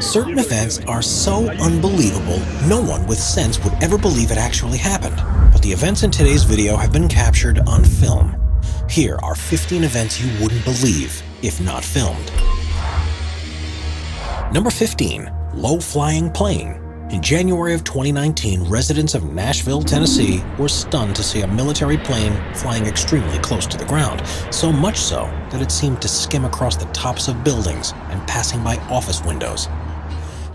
Certain events are so unbelievable, no one with sense would ever believe it actually happened. But the events in today's video have been captured on film. Here are 15 events you wouldn't believe if not filmed. Number 15. Low-flying plane. In January of 2019, residents of Nashville, Tennessee were stunned to see a military plane flying extremely close to the ground, so much so that it seemed to skim across the tops of buildings and passing by office windows.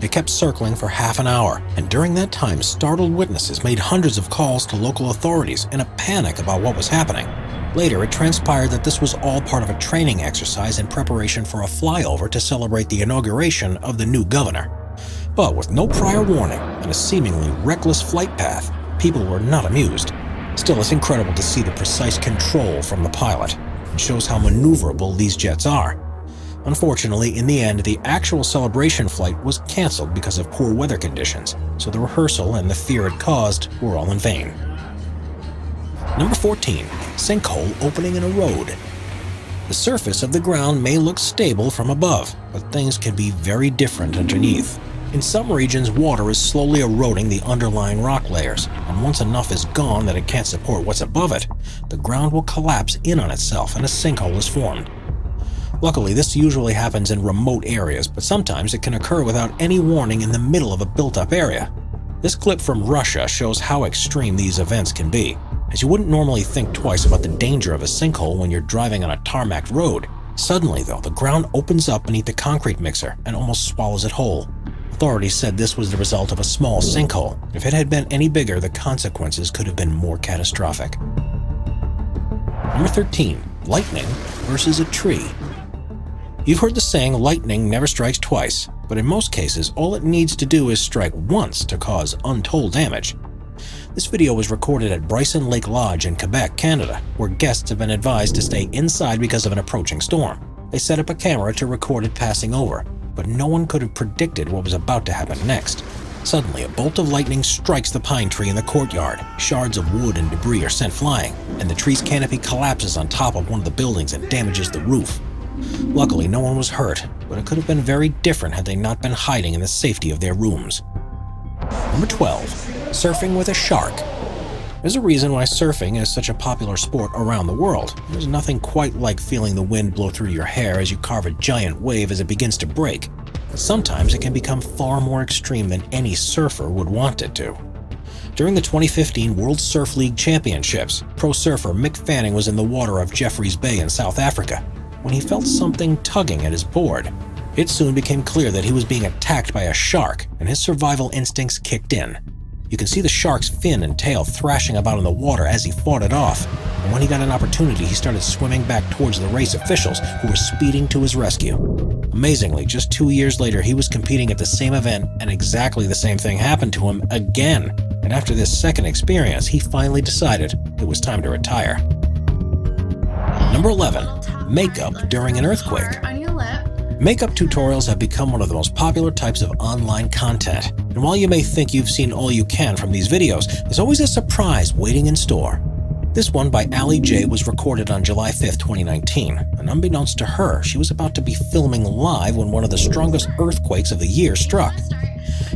It kept circling for half an hour, and during that time, startled witnesses made hundreds of calls to local authorities in a panic about what was happening. Later, it transpired that this was all part of a training exercise in preparation for a flyover to celebrate the inauguration of the new governor. But with no prior warning and a seemingly reckless flight path, people were not amused. Still, it's incredible to see the precise control from the pilot. It shows how maneuverable these jets are. Unfortunately, in the end, the actual celebration flight was canceled because of poor weather conditions, so the rehearsal and the fear it caused were all in vain. Number 14. Sinkhole opening in a road. The surface of the ground may look stable from above, but things can be very different underneath. In some regions, water is slowly eroding the underlying rock layers, and once enough is gone that it can't support what's above it, the ground will collapse in on itself and a sinkhole is formed. Luckily, this usually happens in remote areas, but sometimes it can occur without any warning in the middle of a built-up area. This clip from Russia shows how extreme these events can be, as you wouldn't normally think twice about the danger of a sinkhole when you're driving on a tarmac road. Suddenly, though, the ground opens up beneath the concrete mixer and almost swallows it whole. Authorities said this was the result of a small sinkhole. If it had been any bigger, the consequences could have been more catastrophic. Number 13. Lightning versus a tree. You've heard the saying, lightning never strikes twice, but in most cases, all it needs to do is strike once to cause untold damage. This video was recorded at Bryson Lake Lodge in Quebec, Canada, where guests have been advised to stay inside because of an approaching storm. They set up a camera to record it passing over, but no one could have predicted what was about to happen next. Suddenly, a bolt of lightning strikes the pine tree in the courtyard. Shards of wood and debris are sent flying, and the tree's canopy collapses on top of one of the buildings and damages the roof. Luckily, no one was hurt, but it could have been very different had they not been hiding in the safety of their rooms. Number 12. Surfing with a shark. There's a reason why surfing is such a popular sport around the world. There's nothing quite like feeling the wind blow through your hair as you carve a giant wave as it begins to break. But sometimes it can become far more extreme than any surfer would want it to. During the 2015 World Surf League Championships, pro surfer Mick Fanning was in the water of Jeffreys Bay in South Africa when he felt something tugging at his board. It soon became clear that he was being attacked by a shark, and his survival instincts kicked in. You can see the shark's fin and tail thrashing about in the water as he fought it off, and when he got an opportunity, he started swimming back towards the race officials who were speeding to his rescue. Amazingly, just 2 years later, he was competing at the same event, and exactly the same thing happened to him again. And after this second experience, he finally decided it was time to retire. Number 11. Makeup during an earthquake. Makeup tutorials have become one of the most popular types of online content. And while you may think you've seen all you can from these videos, there's always a surprise waiting in store. This one by Ali J was recorded on July 5th, 2019. And unbeknownst to her, she was about to be filming live when one of the strongest earthquakes of the year struck.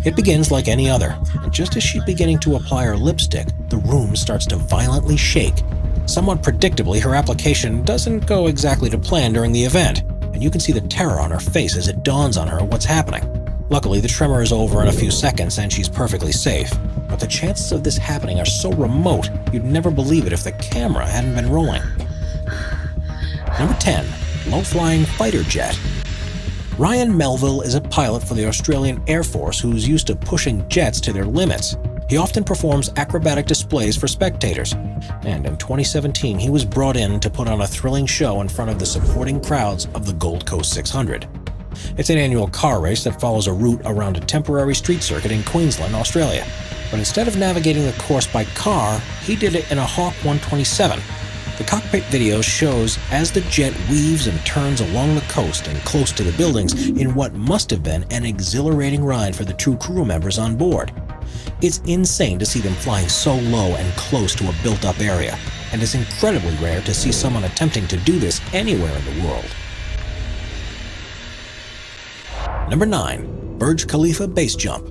It begins like any other, and just as she's beginning to apply her lipstick, the room starts to violently shake. Somewhat predictably, her application doesn't go exactly to plan during the event, and you can see the terror on her face as it dawns on her what's happening. Luckily, the tremor is over in a few seconds and she's perfectly safe. But the chances of this happening are so remote, you'd never believe it if the camera hadn't been rolling. Number 10. Low-flying fighter jet. Ryan Melville is a pilot for the Australian Air Force who's used to pushing jets to their limits. He often performs acrobatic displays for spectators, and in 2017 he was brought in to put on a thrilling show in front of the supporting crowds of the Gold Coast 600. It's an annual car race that follows a route around a temporary street circuit in Queensland, Australia. But instead of navigating the course by car, he did it in a Hawk 127. The cockpit video shows as the jet weaves and turns along the coast and close to the buildings in what must have been an exhilarating ride for the two crew members on board. It's insane to see them flying so low and close to a built-up area, and it's incredibly rare to see someone attempting to do this anywhere in the world. Number 9. Burj Khalifa base jump.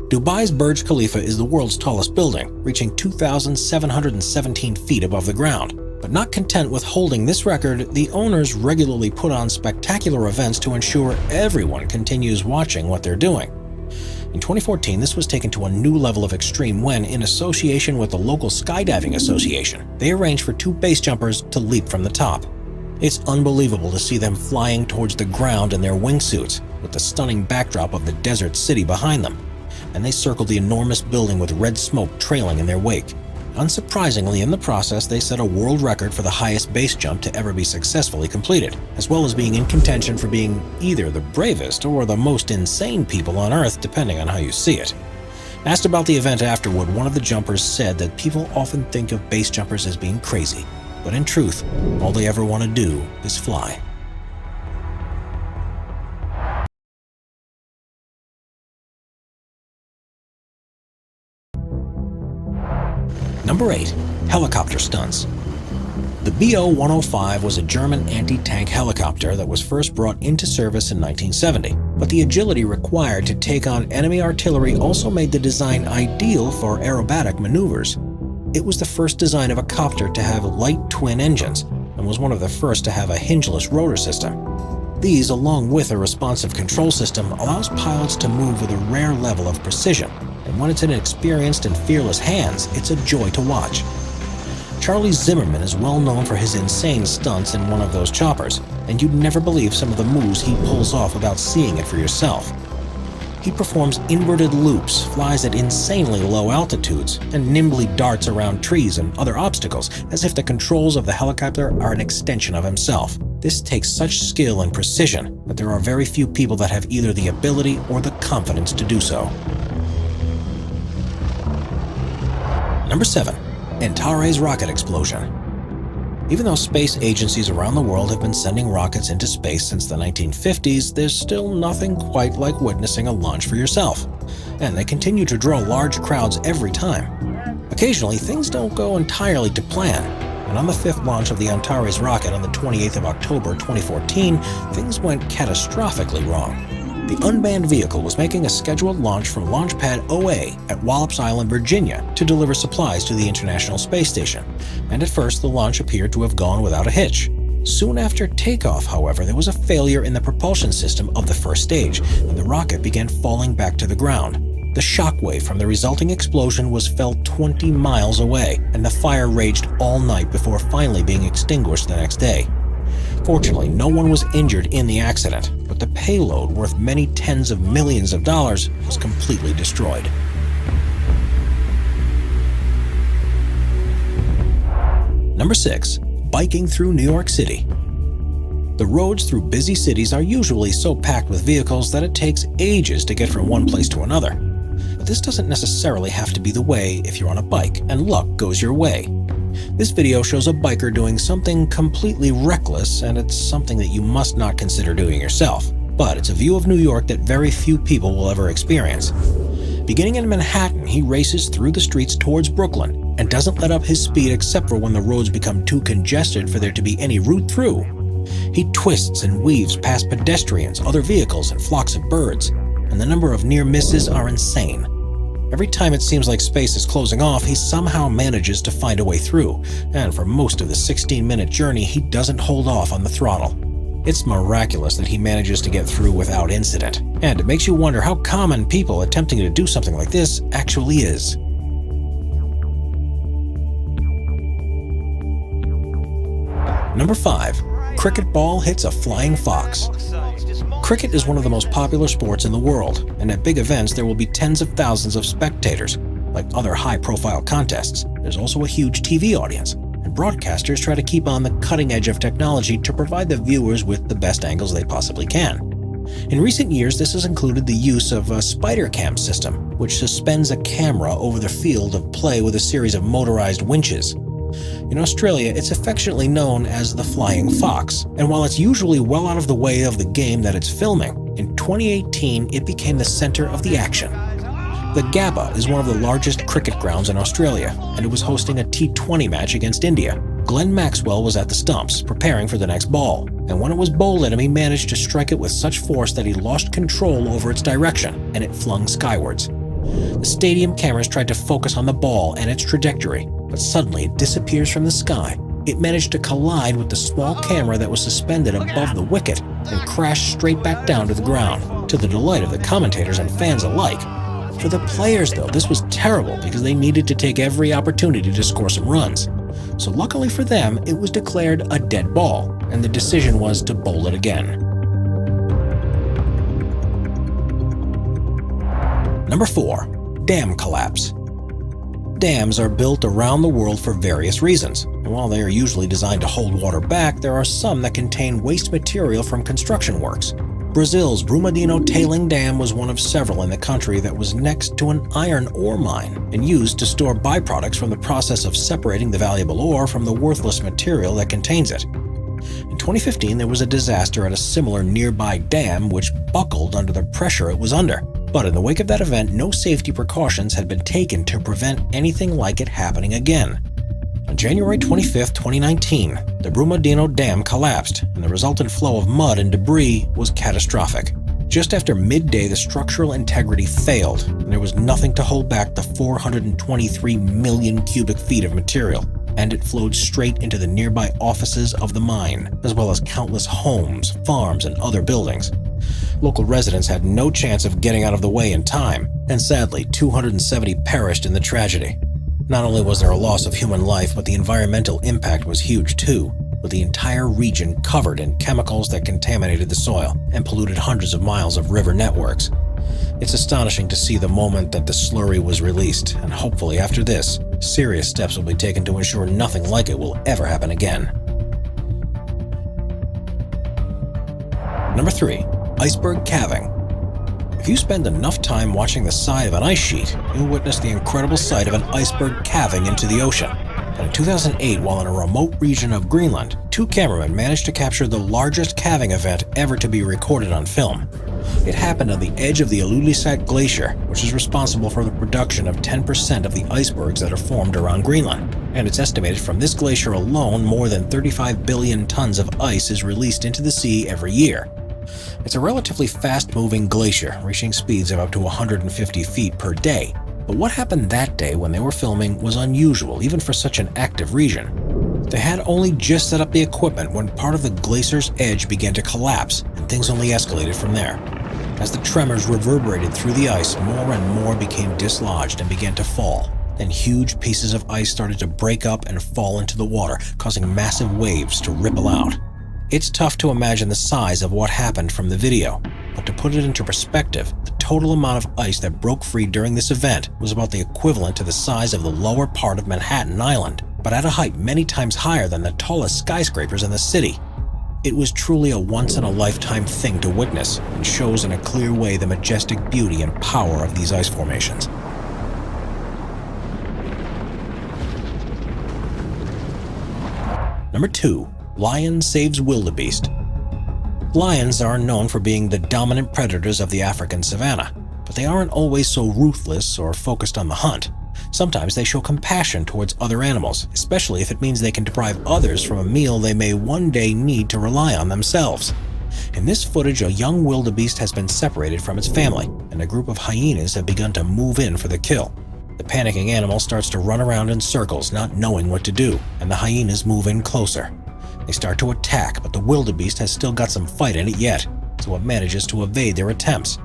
Dubai's Burj Khalifa is the world's tallest building, reaching 2,717 feet above the ground. But not content with holding this record, the owners regularly put on spectacular events to ensure everyone continues watching what they're doing. In 2014, this was taken to a new level of extreme when, in association with the local skydiving association, they arranged for 2 base jumpers to leap from the top. It's unbelievable to see them flying towards the ground in their wingsuits, with the stunning backdrop of the desert city behind them, and they circled the enormous building with red smoke trailing in their wake. Unsurprisingly, in the process, they set a world record for the highest base jump to ever be successfully completed, as well as being in contention for being either the bravest or the most insane people on Earth, depending on how you see it. Asked about the event afterward, one of the jumpers said that people often think of base jumpers as being crazy, but in truth, all they ever want to do is fly. Number 8. Helicopter stunts. The BO-105 was a German anti-tank helicopter that was first brought into service in 1970, but the agility required to take on enemy artillery also made the design ideal for aerobatic maneuvers. It was the first design of a copter to have light twin engines, and was one of the first to have a hingeless rotor system. These, along with a responsive control system, allows pilots to move with a rare level of precision, and when it's in experienced and fearless hands, it's a joy to watch. Charlie Zimmerman is well known for his insane stunts in one of those choppers, and you'd never believe some of the moves he pulls off without seeing it for yourself. He performs inverted loops, flies at insanely low altitudes, and nimbly darts around trees and other obstacles as if the controls of the helicopter are an extension of himself. This takes such skill and precision that there are very few people that have either the ability or the confidence to do so. Number 7. Antares rocket explosion. Even though space agencies around the world have been sending rockets into space since the 1950s, there's still nothing quite like witnessing a launch for yourself. And they continue to draw large crowds every time. Occasionally, things don't go entirely to plan, and on the 5th launch of the Antares rocket on the 28th of October 2014, things went catastrophically wrong. The unmanned vehicle was making a scheduled launch from Launch Pad OA at Wallops Island, Virginia, to deliver supplies to the International Space Station, and at first the launch appeared to have gone without a hitch. Soon after takeoff, however, there was a failure in the propulsion system of the first stage, and the rocket began falling back to the ground. The shockwave from the resulting explosion was felt 20 miles away, and the fire raged all night before finally being extinguished the next day. Fortunately, no one was injured in the accident, but the payload, worth many tens of millions of dollars, was completely destroyed. Number 6. Biking through New York City. The roads through busy cities are usually so packed with vehicles that it takes ages to get from one place to another. But this doesn't necessarily have to be the way if you're on a bike and luck goes your way. This video shows a biker doing something completely reckless, and it's something that you must not consider doing yourself. But it's a view of New York that very few people will ever experience. Beginning in Manhattan, he races through the streets towards Brooklyn and doesn't let up his speed except for when the roads become too congested for there to be any route through. He twists and weaves past pedestrians, other vehicles, and flocks of birds, and the number of near misses are insane. Every time it seems like space is closing off, he somehow manages to find a way through, and for most of the 16-minute journey, he doesn't hold off on the throttle. It's miraculous that he manages to get through without incident, and it makes you wonder how common people attempting to do something like this actually is. Number 5. Cricket ball hits a flying fox. Cricket is one of the most popular sports in the world, and at big events there will be tens of thousands of spectators. Like other high-profile contests, there's also a huge TV audience, and broadcasters try to keep on the cutting edge of technology to provide the viewers with the best angles they possibly can. In recent years, this has included the use of a spider cam system, which suspends a camera over the field of play with a series of motorized winches. In Australia, it's affectionately known as the flying fox, and while it's usually well out of the way of the game that it's filming, in 2018 it became the center of the action. The Gabba is one of the largest cricket grounds in Australia, and it was hosting a T20 match against India. Glenn Maxwell was at the stumps, preparing for the next ball, and when it was bowled at him, he managed to strike it with such force that he lost control over its direction, and it flung skywards. The stadium cameras tried to focus on the ball and its trajectory, but suddenly it disappears from the sky. It managed to collide with the small camera that was suspended above the wicket and crashed straight back down to the ground, to the delight of the commentators and fans alike. For the players, though, this was terrible because they needed to take every opportunity to score some runs. So luckily for them, it was declared a dead ball, and the decision was to bowl it again. Number 4. Dam collapse. Dams are built around the world for various reasons. And while they are usually designed to hold water back, there are some that contain waste material from construction works. Brazil's Brumadinho tailing dam was one of several in the country that was next to an iron ore mine and used to store byproducts from the process of separating the valuable ore from the worthless material that contains it. In 2015, there was a disaster at a similar nearby dam which buckled under the pressure it was under. But in the wake of that event, no safety precautions had been taken to prevent anything like it happening again. On January 25, 2019, the Brumadinho Dam collapsed, and the resultant flow of mud and debris was catastrophic. Just after midday, the structural integrity failed, and there was nothing to hold back the 423 million cubic feet of material, and it flowed straight into the nearby offices of the mine, as well as countless homes, farms, and other buildings. Local residents had no chance of getting out of the way in time, and sadly, 270 perished in the tragedy. Not only was there a loss of human life, but the environmental impact was huge too, with the entire region covered in chemicals that contaminated the soil and polluted hundreds of miles of river networks. It's astonishing to see the moment that the slurry was released, and hopefully after this, serious steps will be taken to ensure nothing like it will ever happen again. Number 3. Iceberg calving. If you spend enough time watching the side of an ice sheet, you'll witness the incredible sight of an iceberg calving into the ocean. But in 2008, while in a remote region of Greenland, 2 cameramen managed to capture the largest calving event ever to be recorded on film. It happened on the edge of the Ilulissat Glacier, which is responsible for the production of 10% of the icebergs that are formed around Greenland. And it's estimated from this glacier alone, more than 35 billion tons of ice is released into the sea every year. It's a relatively fast-moving glacier, reaching speeds of up to 150 feet per day. But what happened that day when they were filming was unusual, even for such an active region. They had only just set up the equipment when part of the glacier's edge began to collapse, and things only escalated from there. As the tremors reverberated through the ice, more and more became dislodged and began to fall. Then huge pieces of ice started to break up and fall into the water, causing massive waves to ripple out. It's tough to imagine the size of what happened from the video, but to put it into perspective, the total amount of ice that broke free during this event was about the equivalent to the size of the lower part of Manhattan Island, but at a height many times higher than the tallest skyscrapers in the city. It was truly a once-in-a-lifetime thing to witness, and shows in a clear way the majestic beauty and power of these ice formations. Number 2. Lion saves wildebeest. Lions are known for being the dominant predators of the African savanna, but they aren't always so ruthless or focused on the hunt. Sometimes they show compassion towards other animals, especially if it means they can deprive others from a meal they may one day need to rely on themselves. In this footage, a young wildebeest has been separated from its family, and a group of hyenas have begun to move in for the kill. The panicking animal starts to run around in circles, not knowing what to do, and the hyenas move in closer. They start to attack, but the wildebeest has still got some fight in it yet, so it manages to evade their attempts.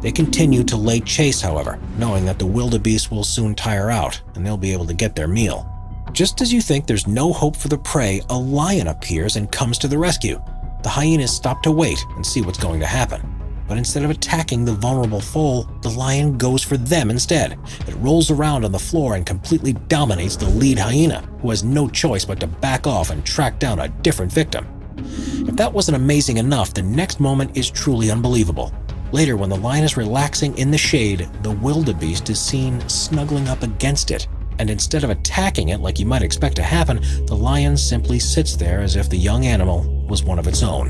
They continue to lay chase, however, knowing that the wildebeest will soon tire out, and they'll be able to get their meal. Just as you think there's no hope for the prey, a lion appears and comes to the rescue. The hyenas stop to wait and see what's going to happen. But instead of attacking the vulnerable foal, the lion goes for them instead. It rolls around on the floor and completely dominates the lead hyena, who has no choice but to back off and track down a different victim. If that wasn't amazing enough, the next moment is truly unbelievable. Later, when the lion is relaxing in the shade, the wildebeest is seen snuggling up against it. And instead of attacking it like you might expect to happen, the lion simply sits there as if the young animal was one of its own.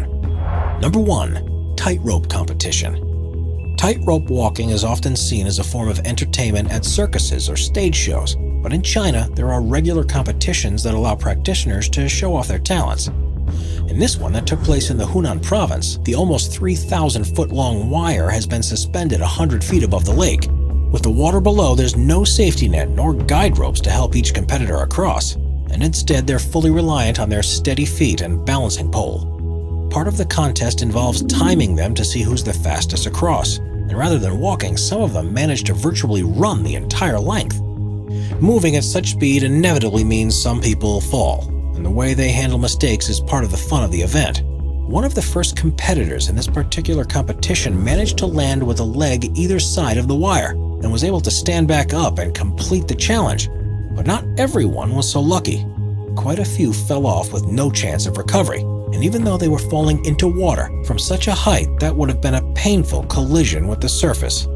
Number 1. Tightrope competition. Tightrope walking is often seen as a form of entertainment at circuses or stage shows, but in China, there are regular competitions that allow practitioners to show off their talents. In this one that took place in the Hunan province, the almost 3,000-foot-long wire has been suspended 100 feet above the lake. With the water below, there's no safety net nor guide ropes to help each competitor across, and instead they're fully reliant on their steady feet and balancing pole. Part of the contest involves timing them to see who's the fastest across, and rather than walking, some of them manage to virtually run the entire length. Moving at such speed inevitably means some people fall, and the way they handle mistakes is part of the fun of the event. One of the first competitors in this particular competition managed to land with a leg either side of the wire, and was able to stand back up and complete the challenge. But not everyone was so lucky. Quite a few fell off with no chance of recovery, and even though they were falling into water from such a height, that would have been a painful collision with the surface.